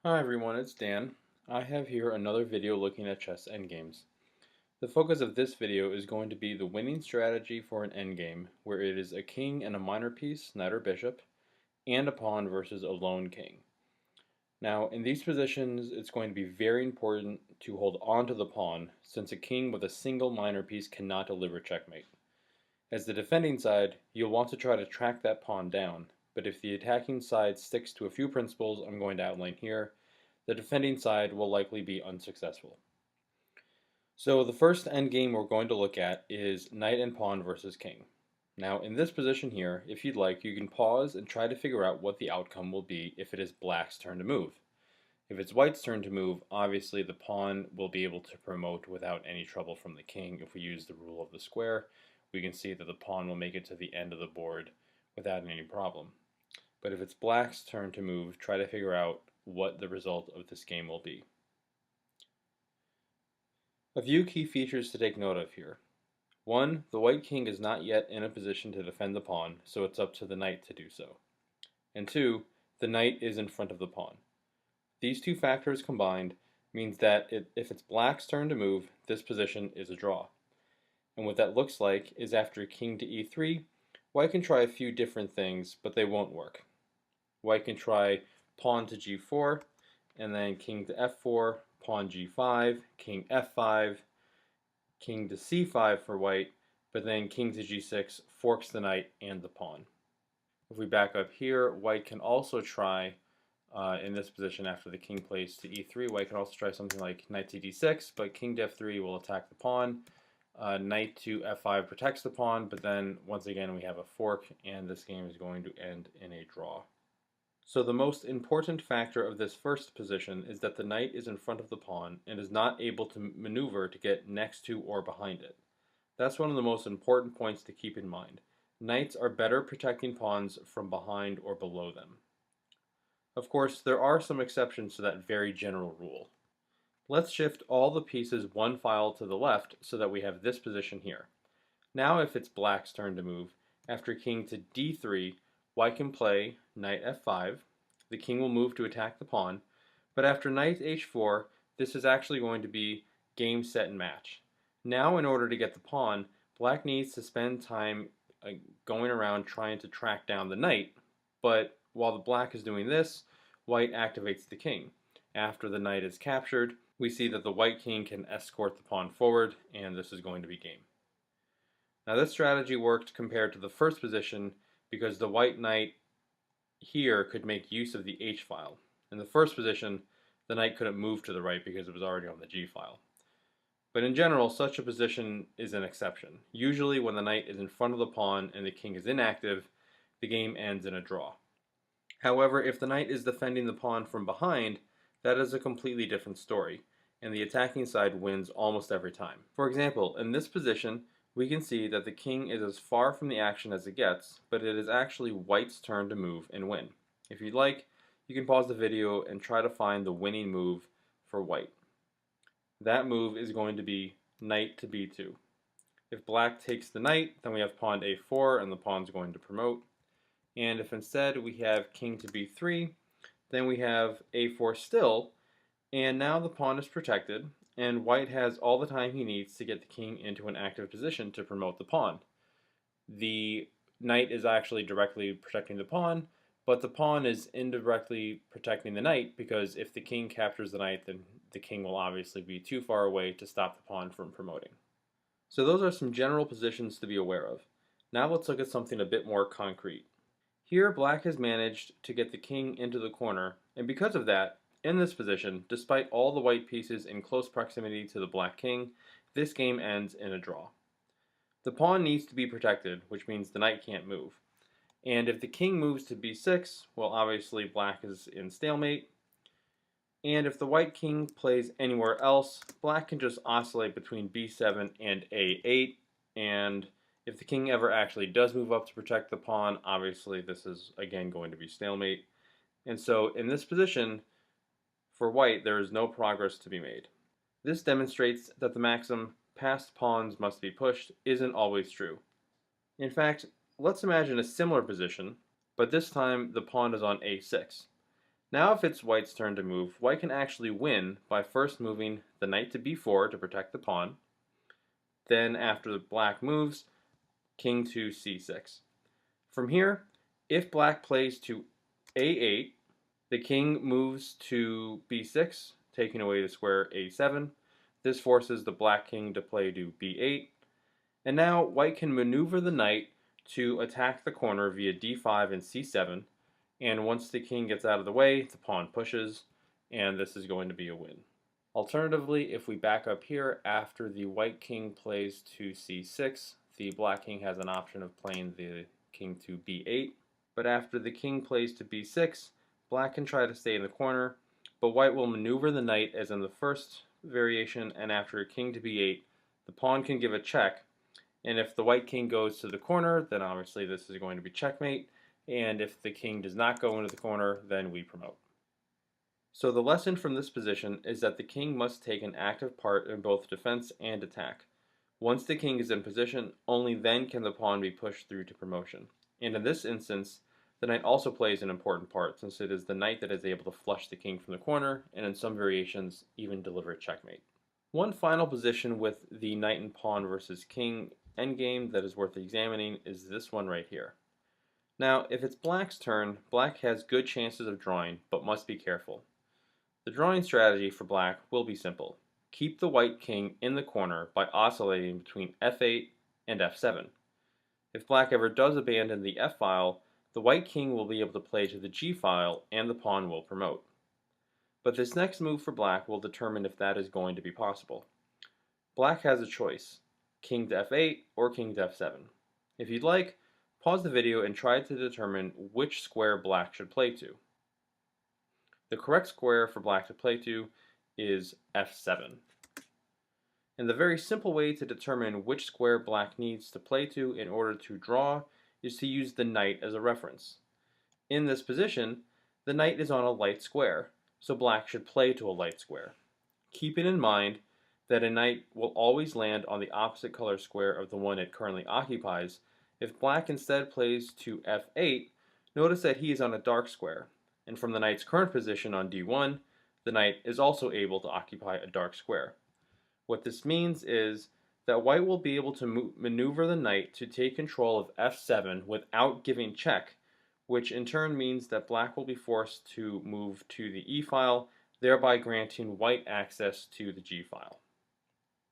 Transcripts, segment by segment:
Hi everyone, it's Dan. I have here another video looking at chess endgames. The focus of this video is going to be the winning strategy for an endgame, where it is a king and a minor piece, knight or bishop, and a pawn versus a lone king. Now, in these positions, it's going to be very important to hold on to the pawn, since a king with a single minor piece cannot deliver checkmate. As the defending side, you'll want to try to track that pawn down, but if the attacking side sticks to a few principles I'm going to outline here, the defending side will likely be unsuccessful. So the first endgame we're going to look at is knight and pawn versus king. Now in this position here, if you'd like, you can pause and try to figure out what the outcome will be if it is black's turn to move. If it's white's turn to move, obviously the pawn will be able to promote without any trouble from the king. If we use the rule of the square, we can see that the pawn will make it to the end of the board without any problem. But if it's black's turn to move, try to figure out what the result of this game will be. A few key features to take note of here. 1. The white king is not yet in a position to defend the pawn, so it's up to the knight to do so. And 2. The knight is in front of the pawn. These two factors combined means that if it's black's turn to move, this position is a draw. And what that looks like is after king to e3, white can try a few different things, but they won't work. White can try pawn to g4, and then king to f4, pawn g5, king f5, king to c5 for white, but then king to g6 forks the knight and the pawn. If we back up here, white can also try, in this position after the king plays to e3, white can also try something like knight to d6, but king to f3 will attack the pawn. Knight to f5 protects the pawn, but then once again we have a fork, and this game is going to end in a draw. So the most important factor of this first position is that the knight is in front of the pawn and is not able to maneuver to get next to or behind it. That's one of the most important points to keep in mind. Knights are better protecting pawns from behind or below them. Of course, there are some exceptions to that very general rule. Let's shift all the pieces one file to the left so that we have this position here. Now if it's black's turn to move, after king to d3, white can play knight f5, the king will move to attack the pawn, but after knight h4, this is actually going to be game, set, and match. Now in order to get the pawn, black needs to spend time going around trying to track down the knight, but while the black is doing this, white activates the king. After the knight is captured, we see that the white king can escort the pawn forward, and this is going to be game. Now this strategy worked compared to the first position because the white knight here could make use of the h file. In the first position, the knight couldn't move to the right because it was already on the g file. But in general, such a position is an exception. Usually when the knight is in front of the pawn and the king is inactive, the game ends in a draw. However, if the knight is defending the pawn from behind, that is a completely different story, and the attacking side wins almost every time. For example, in this position, we can see that the king is as far from the action as it gets, but it is actually white's turn to move and win. If you'd like, you can pause the video and try to find the winning move for white. That move is going to be knight to b2. If black takes the knight, then we have pawn to a4 and the pawn's going to promote. And if instead we have king to b3, then we have a4 still, and now the pawn is protected, and white has all the time he needs to get the king into an active position to promote the pawn. The knight is actually directly protecting the pawn, but the pawn is indirectly protecting the knight because if the king captures the knight, then the king will obviously be too far away to stop the pawn from promoting. So those are some general positions to be aware of. Now let's look at something a bit more concrete. Here black has managed to get the king into the corner, and because of that, in this position, despite all the white pieces in close proximity to the black king, this game ends in a draw. The pawn needs to be protected, which means the knight can't move. And if the king moves to b6, well obviously black is in stalemate. And if the white king plays anywhere else, black can just oscillate between b7 and a8, and if the king ever actually does move up to protect the pawn, obviously this is again going to be stalemate. And so in this position, for white, there is no progress to be made. This demonstrates that the maxim, passed pawns must be pushed, isn't always true. In fact, let's imagine a similar position, but this time the pawn is on a6. Now if it's white's turn to move, white can actually win by first moving the knight to b4 to protect the pawn. Then after the black moves, king to c6. From here, if black plays to a8, the king moves to b6, taking away the square a7. This forces the black king to play to b8. And now white can maneuver the knight to attack the corner via d5 and c7. And once the king gets out of the way, the pawn pushes, and this is going to be a win. Alternatively, if we back up here, after the white king plays to c6, the black king has an option of playing the king to b8. But after the king plays to b6, black can try to stay in the corner, but white will maneuver the knight as in the first variation, and after king to b8, the pawn can give a check, and if the white king goes to the corner, then obviously this is going to be checkmate, and if the king does not go into the corner, then we promote. So the lesson from this position is that the king must take an active part in both defense and attack. Once the king is in position, only then can the pawn be pushed through to promotion. And in this instance, the knight also plays an important part, since it is the knight that is able to flush the king from the corner, and in some variations, even deliver checkmate. One final position with the knight and pawn versus king endgame that is worth examining is this one right here. Now, if it's black's turn, black has good chances of drawing, but must be careful. The drawing strategy for black will be simple. Keep the white king in the corner by oscillating between f8 and f7. If black ever does abandon the f file, the white king will be able to play to the g file and the pawn will promote. But this next move for black will determine if that is going to be possible. Black has a choice, king to f8 or king to f7. If you'd like, pause the video and try to determine which square black should play to. The correct square for black to play to is f7. And the very simple way to determine which square black needs to play to in order to draw is to use the knight as a reference. In this position, the knight is on a light square, so black should play to a light square. Keeping in mind that a knight will always land on the opposite color square of the one it currently occupies, if black instead plays to f8, notice that he is on a dark square, and from the knight's current position on d1, the knight is also able to occupy a dark square. What this means is that white will be able to maneuver the knight to take control of f7 without giving check, which in turn means that black will be forced to move to the e file, thereby granting white access to the g file.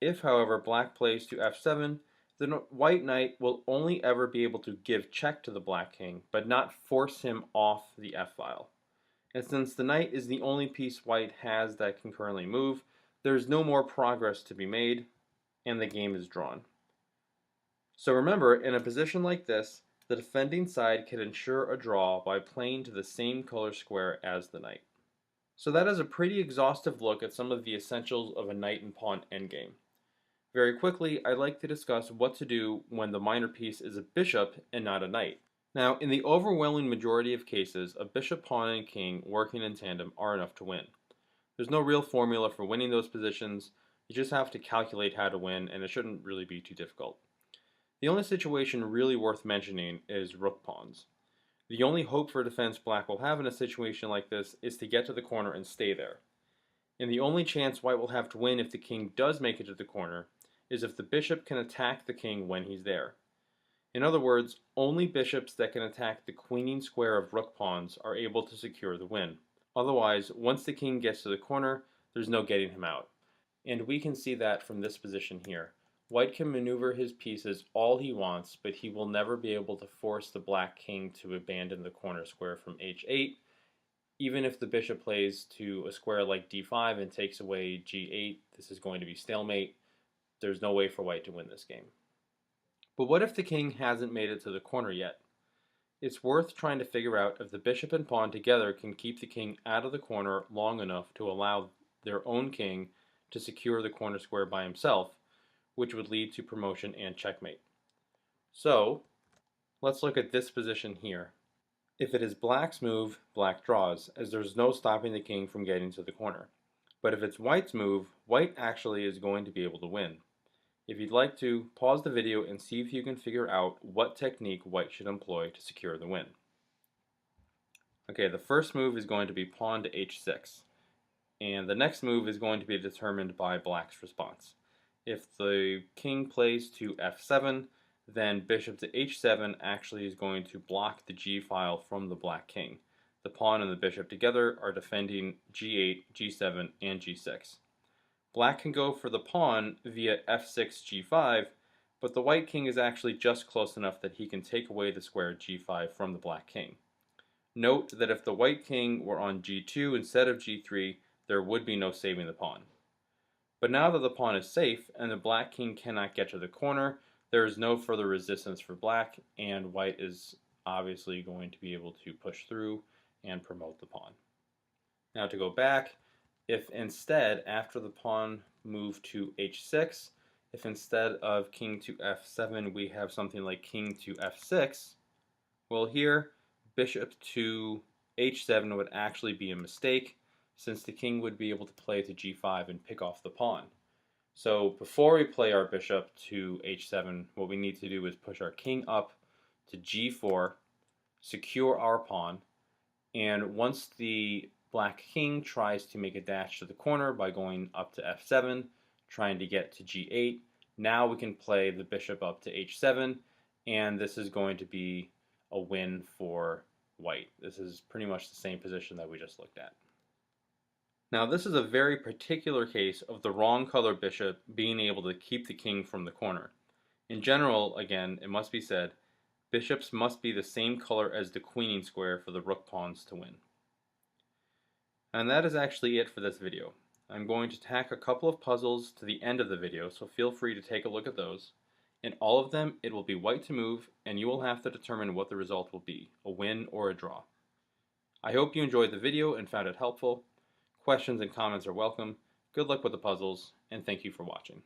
If, however, black plays to f7, the white knight will only ever be able to give check to the black king, but not force him off the f file. And since the knight is the only piece white has that can currently move, there's no more progress to be made, and the game is drawn. So remember, in a position like this, the defending side can ensure a draw by playing to the same color square as the knight. So that is a pretty exhaustive look at some of the essentials of a knight and pawn endgame. Very quickly, I'd like to discuss what to do when the minor piece is a bishop and not a knight. Now, in the overwhelming majority of cases, a bishop, pawn, and king working in tandem are enough to win. There's no real formula for winning those positions, you just have to calculate how to win, and it shouldn't really be too difficult. The only situation really worth mentioning is rook pawns. The only hope for defense black will have in a situation like this is to get to the corner and stay there. And the only chance white will have to win if the king does make it to the corner is if the bishop can attack the king when he's there. In other words, only bishops that can attack the queening square of rook pawns are able to secure the win. Otherwise, once the king gets to the corner, there's no getting him out. And we can see that from this position here. White can maneuver his pieces all he wants, but he will never be able to force the black king to abandon the corner square from h8. Even if the bishop plays to a square like d5 and takes away g8, this is going to be stalemate. There's no way for white to win this game. But what if the king hasn't made it to the corner yet? It's worth trying to figure out if the bishop and pawn together can keep the king out of the corner long enough to allow their own king to secure the corner square by himself, which would lead to promotion and checkmate. So, let's look at this position here. If it is black's move, black draws, as there's no stopping the king from getting to the corner. But if it's white's move, white actually is going to be able to win. If you'd like to, pause the video and see if you can figure out what technique white should employ to secure the win. Okay, the first move is going to be pawn to h6, and the next move is going to be determined by black's response. If the king plays to f7, then bishop to h7 actually is going to block the g file from the black king. The pawn and the bishop together are defending g8, g7, and g6. Black can go for the pawn via f6, g5, but the white king is actually just close enough that he can take away the square g5 from the black king. Note that if the white king were on g2 instead of g3, there would be no saving the pawn. But now that the pawn is safe and the black king cannot get to the corner, there is no further resistance for black, and white is obviously going to be able to push through and promote the pawn. Now to go back, if instead, after the pawn moved to h6, if instead of king to f7 we have something like king to f6, well here, bishop to h7 would actually be a mistake, since the king would be able to play to g5 and pick off the pawn. So before we play our bishop to h7, what we need to do is push our king up to g4, secure our pawn, and once the black king tries to make a dash to the corner by going up to f7, trying to get to g8, now we can play the bishop up to h7, and this is going to be a win for white. This is pretty much the same position that we just looked at. Now this is a very particular case of the wrong color bishop being able to keep the king from the corner. In general, again, it must be said, bishops must be the same color as the queening square for the rook pawns to win. And that is actually it for this video. I'm going to tack a couple of puzzles to the end of the video, so feel free to take a look at those. In all of them, it will be white to move, and you will have to determine what the result will be, a win or a draw. I hope you enjoyed the video and found it helpful. Questions and comments are welcome. Good luck with the puzzles, and thank you for watching.